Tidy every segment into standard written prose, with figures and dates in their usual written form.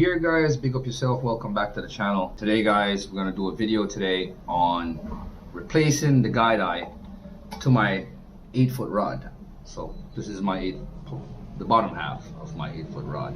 here, guys. Big up yourself. Welcome back to the channel. Today, guys, we're gonna do a video today on replacing the guide eye to my 8-foot rod. So this is my the bottom half of my 8-foot rod.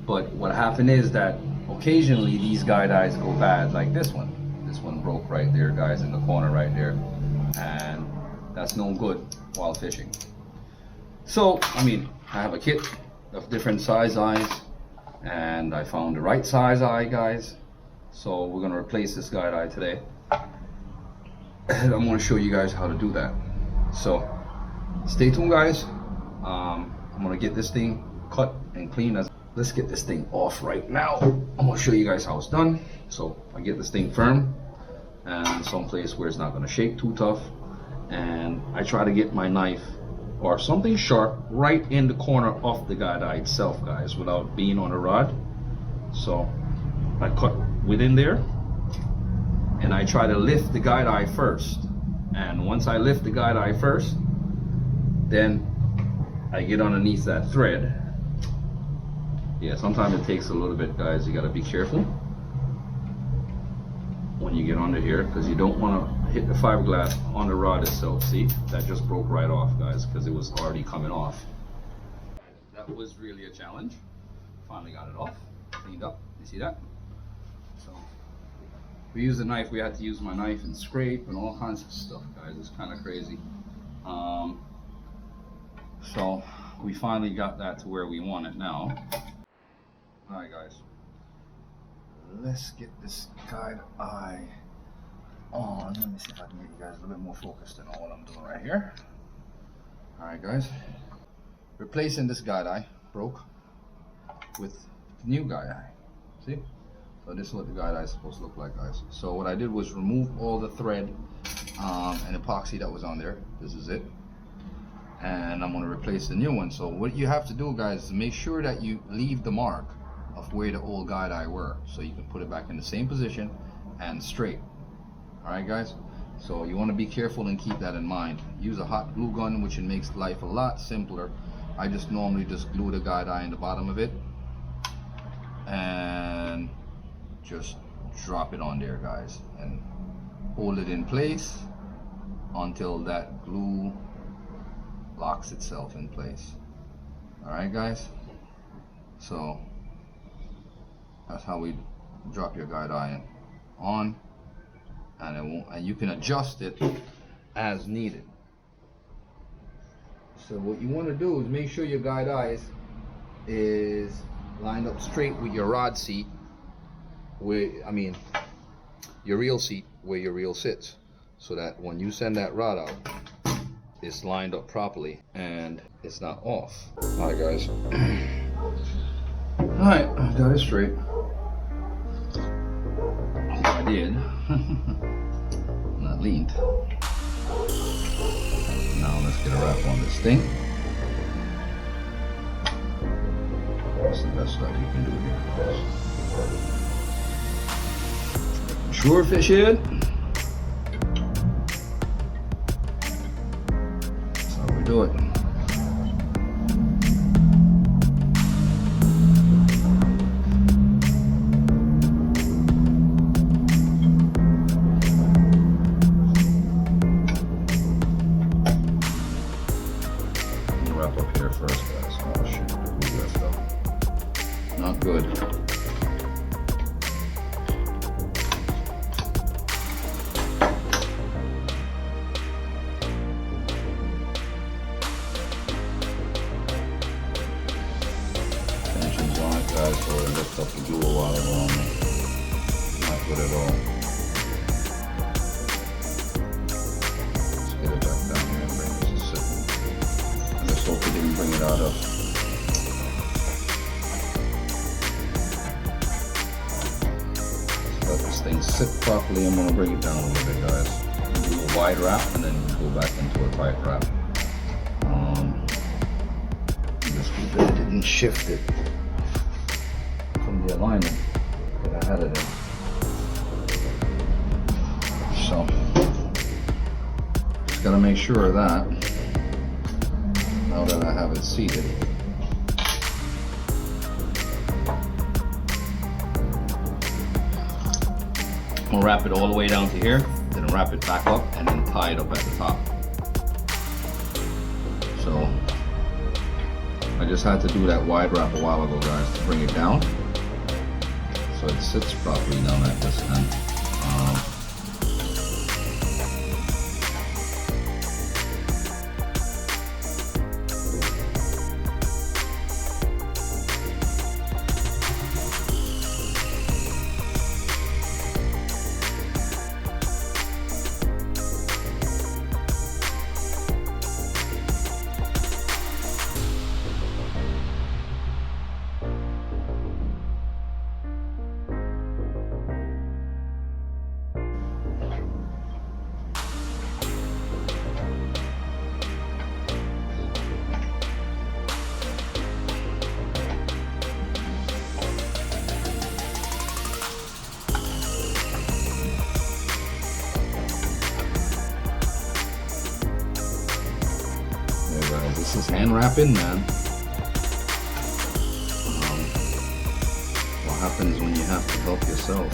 But what happened is that occasionally these guide eyes go bad, like this one. This one broke right there, guys, in the corner right there, and that's no good while fishing. So I mean, I have a kit of different size eyes, and I found the right size eye, guys. So we're gonna replace this guide eye today, and I'm gonna show you guys how to do that. So stay tuned, guys. I'm gonna get this thing cut and clean. Let's get this thing off right now. I'm gonna show you guys how it's done. So I get this thing firm and someplace where it's not gonna shake too tough, and I try to get my knife or something sharp right in the corner of the guide eye itself, guys, without being on the rod. So I cut within there, and I try to lift the guide eye first. And once I lift the guide eye first, then I get underneath that thread. Yeah, sometimes it takes a little bit, guys. You gotta be careful when you get under here, because you don't want to hit the fiberglass on the rod itself. See, that just broke right off, guys, because it was already coming off. That was really a challenge. Finally got it off, cleaned up. You see that? So we used a knife. We had to use my knife and scrape and all kinds of stuff, guys. It's kind of crazy. So we finally got that to where we want it now. All right, guys, let's get this guide eye on. Let me see if I can get you guys a little bit more focused on what I'm doing right here. All right, guys, replacing this guide eye broke with the new guide eye. See? So this is what the guide eye is supposed to look like, guys. So what I did was remove all the thread and epoxy that was on there. This is it. And I'm going to replace the new one. So what you have to do, guys, is make sure that you leave the mark of where the old guide eye were, so you can put it back in the same position and straight. All right, guys, so you want to be careful and keep that in mind. Use a hot glue gun, which makes life a lot simpler. I just normally just glue the guide eye in the bottom of it and just drop it on there, guys, and hold it in place until that glue locks itself in place. All right, guys, so that's how we drop your guide eye on, and it won't, and you can adjust it as needed. So what you want to do is make sure your guide eye is lined up straight with your rod seat, where your reel seat, where your reel sits, so that when you send that rod out, it's lined up properly and it's not off. All right, guys. All right, I got it straight. I did. Not leaned. Now let's get a wrap on this thing. That's the best stuff you can do here. Sure, fish head. That's how we do it. Wrap up here first, guys. Oh shit, the glue left out. Not good. Tension's on it, guys, so it lifts up the glue while it's on there. Not good at all. Let's get it back down here and bring this to sit. I just hope it didn't bring it out of. Let this thing sit properly. I'm going to bring it down a little bit, guys. Do a wide wrap and then go back into a tight wrap. Just keep it didn't shift it from the alignment that I had it in. So just got to make sure of that. Now that I have it seated. We'll wrap it all the way down to here, then wrap it back up and then tie it up at the top. So I just had to do that wide wrap a while ago, guys, to bring it down so it sits properly down at this end. This is hand wrapping, man. What happens when you have to help yourself?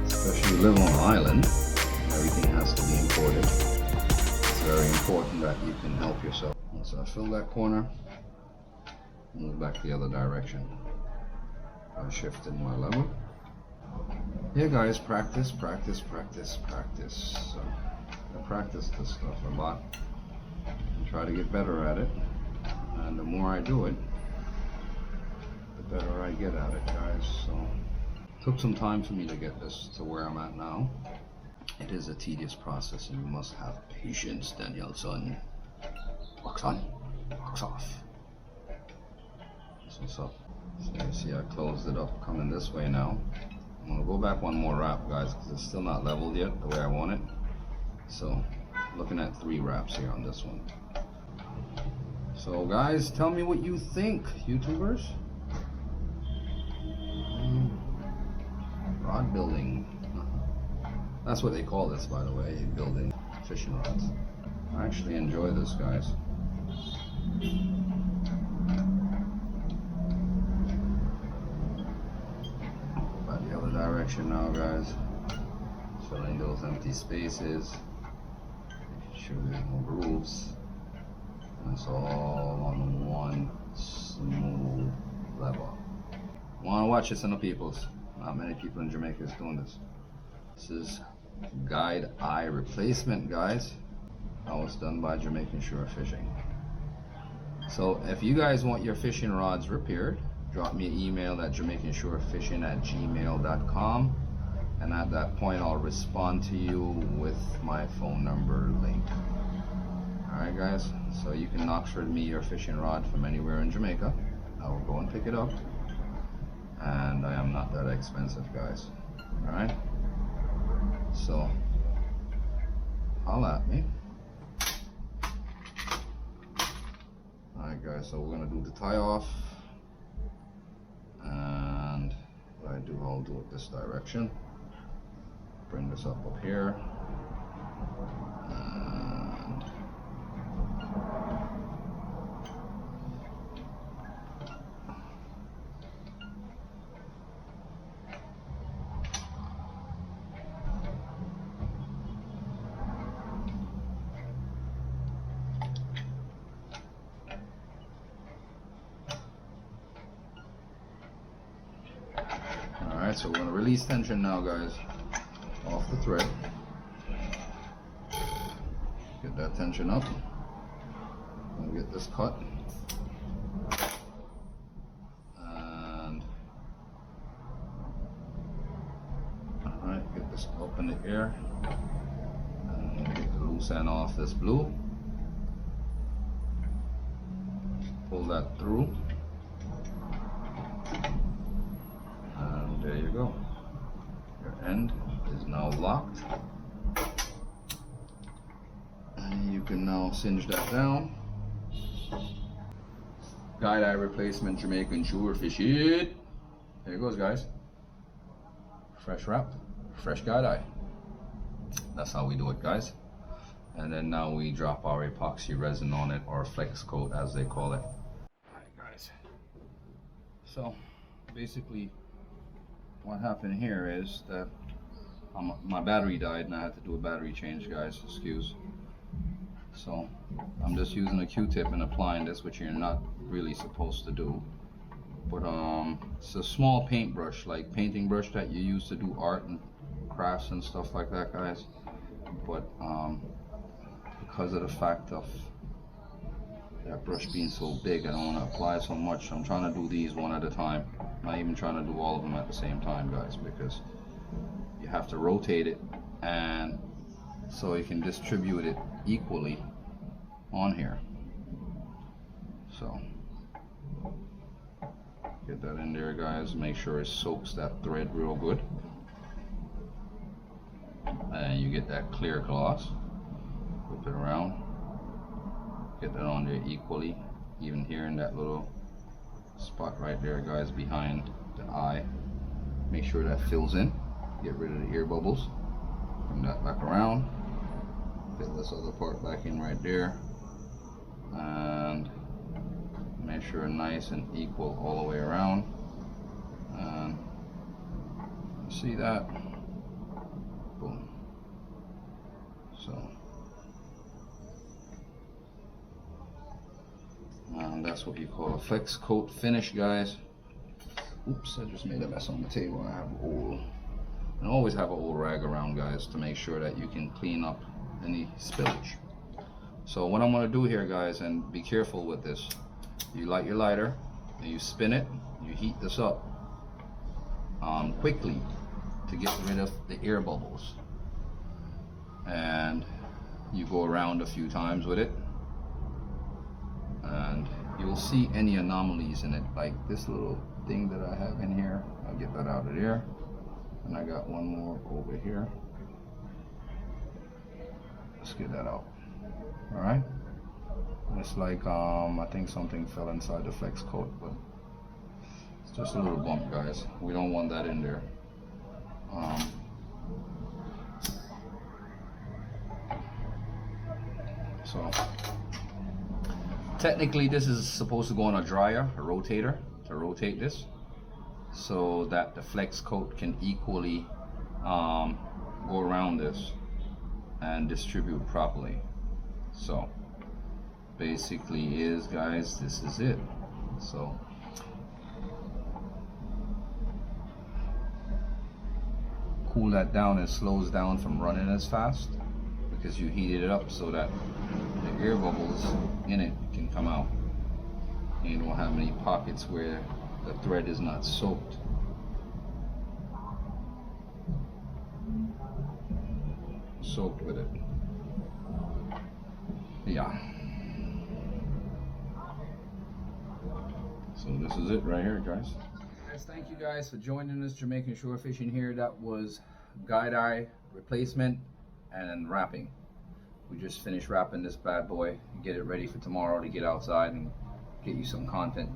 Especially live on an island, everything has to be imported. It's very important that you can help yourself. So I fill that corner, move back the other direction. I'm shifting my level. Yeah, guys, practice, practice, practice, practice. So I practice this stuff a lot. Try to get better at it, and the more I do it, the better I get at it, guys. So it took some time for me to get this to where I'm at now. It is a tedious process, and you must have patience, Danielson. Wax on, wax off. That's what's up. So you see I closed it up coming this way now. I'm gonna go back one more wrap, guys, because it's still not leveled yet the way I want it. So looking at 3 wraps here on this one. So guys, tell me what you think, YouTubers. Rod building. That's what they call this, by the way, building fishing rods. I actually enjoy this, guys. By the other direction now, guys. Filling those empty spaces. Making sure there's no grooves. It's all on one smooth level. Wanna watch this on the peoples? Not many people in Jamaica is doing this. This is guide eye replacement, guys. That was done by Jamaican Shore Fishing. So if you guys want your fishing rods repaired, drop me an email at jamaicashorefishing@gmail.com, and at that point I'll respond to you with my phone number link. Alright guys, so you can Oxford me your fishing rod from anywhere in Jamaica. I will go and pick it up, and I am not that expensive, guys. Alright, so holla at me. Alright guys, so we're gonna do the tie off, and what I do, I'll do it this direction. Bring this up here. Alright, so we're going to release tension now, guys, off the thread. Get that tension up. We'll get this cut. And alright, get this up in the air. And get the loose end off this blue. Pull that through. There you go. Your end is now locked. And you can now cinch that down. Guide eye replacement, Jamaican Shore Fishing. There it goes, guys. Fresh wrap, fresh guide eye. That's how we do it, guys. And then now we drop our epoxy resin on it, or flex coat as they call it. Alright guys, so basically what happened here is that my battery died and I had to do a battery change, guys, excuse. So I'm just using a Q-tip and applying this, which you're not really supposed to do. But it's a small paintbrush, like painting brush that you use to do art and crafts and stuff like that, guys. But because of the fact of that brush being so big, I don't want to apply so much. I'm trying to do these one at a time. I'm not even trying to do all of them at the same time, guys, because you have to rotate it and so you can distribute it equally on here. So get that in there, guys. Make sure it soaks that thread real good, and you get that clear gloss. Flip it around, get that on there equally, even here in that little spot right there, guys, behind the eye. Make sure that fills in. Get rid of the ear bubbles. Bring that back around. Fit this other part back in right there, and make sure nice and equal all the way around. And see that? Boom. So, and that's what you call a flex coat finish, guys. Oops, I just made a mess on the table. I have old, and always have an old rag around, guys, to make sure that you can clean up any spillage. So what I'm going to do here, guys, and be careful with this, you light your lighter and you spin it, you heat this up quickly to get rid of the air bubbles, and you go around a few times with it, and you'll see any anomalies in it, like this little thing that I have in here. I'll get that out of there, and I got one more over here. Let's get that out. All right, it's like I think something fell inside the flex coat, but it's just a little bump, guys. We don't want that in there. So technically this is supposed to go on a dryer, a rotator, to rotate this so that the flex coat can equally go around this and distribute properly. So basically is, guys, this is it. So cool that down, and slows down from running as fast because you heated it up so that the air bubbles in it can come out, and you don't have any pockets where the thread is not soaked. Soaked with it. Yeah. So this is it right here, guys. Guys, thank you guys for joining us. Jamaican Shore Fishing here. That was guide eye replacement and wrapping. We just finished wrapping this bad boy and get it ready for tomorrow to get outside and get you some content.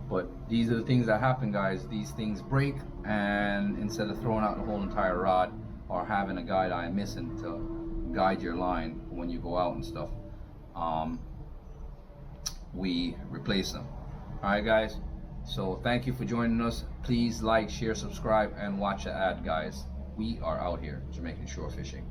But these are the things that happen, guys. These things break, and instead of throwing out the whole entire rod or having a guide eye missing to guide your line when you go out and stuff, we replace them. Alright, guys, so thank you for joining us. Please like, share, subscribe, and watch the ad, guys. We are out here Jamaican Shore Fishing.